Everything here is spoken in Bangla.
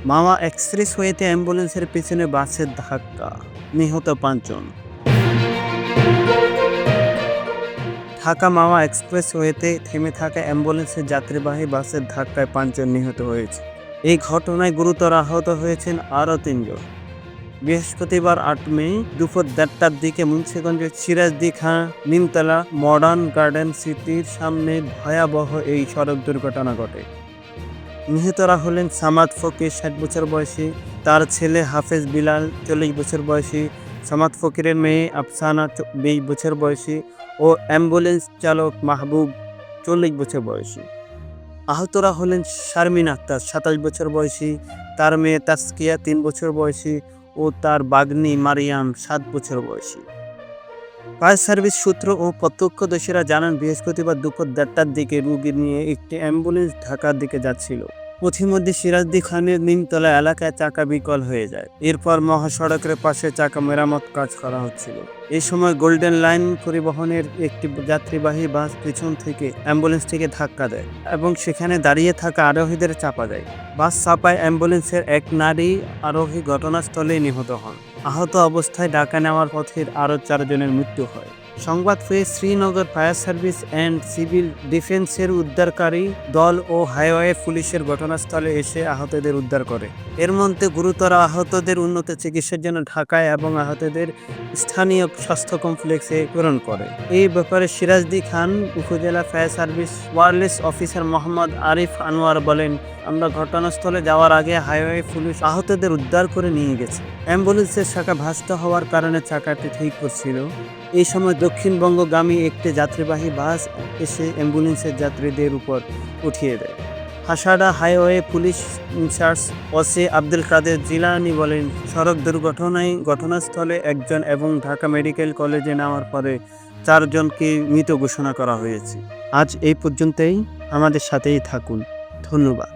মাওয়া এক্সপ্রেসওয়েতে অ্যাম্বুলেন্সের পেছনে বাসের ধাক্কা, নিহত ৫ জন। ঢাকা মাওয়া এক্সপ্রেসওয়েতে থেমে থাকা অ্যাম্বুলেন্সের যাত্রীবাহী বাসের ধাক্কায় ৫ জন নিহত হয়েছে। এই ঘটনায় গুরুতর আহত হয়েছেন আরও ৩ জন। বৃহস্পতিবার ৮ মে দুপুর ১:৩০টার দিকে মুন্সিগঞ্জের সিরাজদি খাঁ নিমতলা মডার্ন গার্ডেন সিটির সামনে ভয়াবহ এই সড়ক দুর্ঘটনা ঘটে। নিহতরা হলেন সামাদ ফকির ৬০ বছর বয়সী, তার ছেলে হাফেজ বিলাল ৪০ বছর বয়সী, সামাদ ফকিরের মেয়ে আফসানা ২০ বছর বয়সী ও অ্যাম্বুলেন্স চালক মাহবুব ৪০ বছর বয়সী। আহতরা হলেন শারমিন আক্তার ২৭ বছর বয়সী, তার মেয়ে তাসকিয়া ৩ বছর বয়সী ও তার বাগ্নী মারিয়াম ৭ বছর বয়সী। ফায়ার সার্ভিস সূত্র ও প্রত্যক্ষদর্শীরা জানান, বৃহস্পতিবার দুপুর ১:৩০টার দিকে রোগী নিয়ে একটি অ্যাম্বুলেন্স ঢাকার দিকে যাচ্ছিল। পথিমধ্যে সিরাজদি খানের নিমতলা এলাকায় চাকা বিকল হয়ে যায়। এরপর মহাসড়কের পাশে চাকা মেরামত কাজ করা হচ্ছিল। এই সময় গোল্ডেন লাইন পরিবহনের একটি যাত্রীবাহী বাস পিছন থেকে অ্যাম্বুলেন্সটিকে ধাক্কা দেয় এবং সেখানে দাঁড়িয়ে থাকা আরোহীদের চাপা দেয়। বাস চাপায় অ্যাম্বুলেন্সের এক নারী আরোহী ঘটনাস্থলেই নিহত হন। আহত অবস্থায় ঢাকা নেওয়ার পথে আরও ৪ জনের মৃত্যু হয়। সংবাদ পেয়ে Srinagar fire service and civil ডিফেন্সের উদ্ধারকারী দল ও হাইওয়ে পুলিশের ঘটনাস্থলে এসে আহতদের উদ্ধার করে। এর মধ্যে গুরুতর আহতদের উন্নত চিকিৎসার জন্য ঢাকায় এবং আহতদের স্থানীয় স্বাস্থ্য কমপ্লেক্সে প্রেরণ করে। এই ব্যাপারে সিরাজদি খান উপজেলা fire service wireless officer Mohammad Arif Anwar বলেন, আমরা ঘটনাস্থলে যাওয়ার আগে হাইওয়ে পুলিশ আহতদের উদ্ধার করে নিয়ে গেছে। অ্যাম্বুলেন্সের চাকা ভাসতে হওয়ার কারণে চাকাটি ঠিক করছিল। এই সময় দক্ষিণবঙ্গগামী একটি যাত্রীবাহী বাস এসে অ্যাম্বুলেন্সের যাত্রীদের উপর উঠিয়ে দেয়। Hasara highway police incharge OC Abdul Kader Jilani বলেন, সড়ক দুর্ঘটনায় ঘটনাস্থলে একজন এবং ঢাকা মেডিকেল কলেজে নেওয়ার পরে ৪ জনকে মৃত ঘোষণা করা হয়েছে। আজ এই পর্যন্তই, আমাদের সাথেই থাকুন। ধন্যবাদ।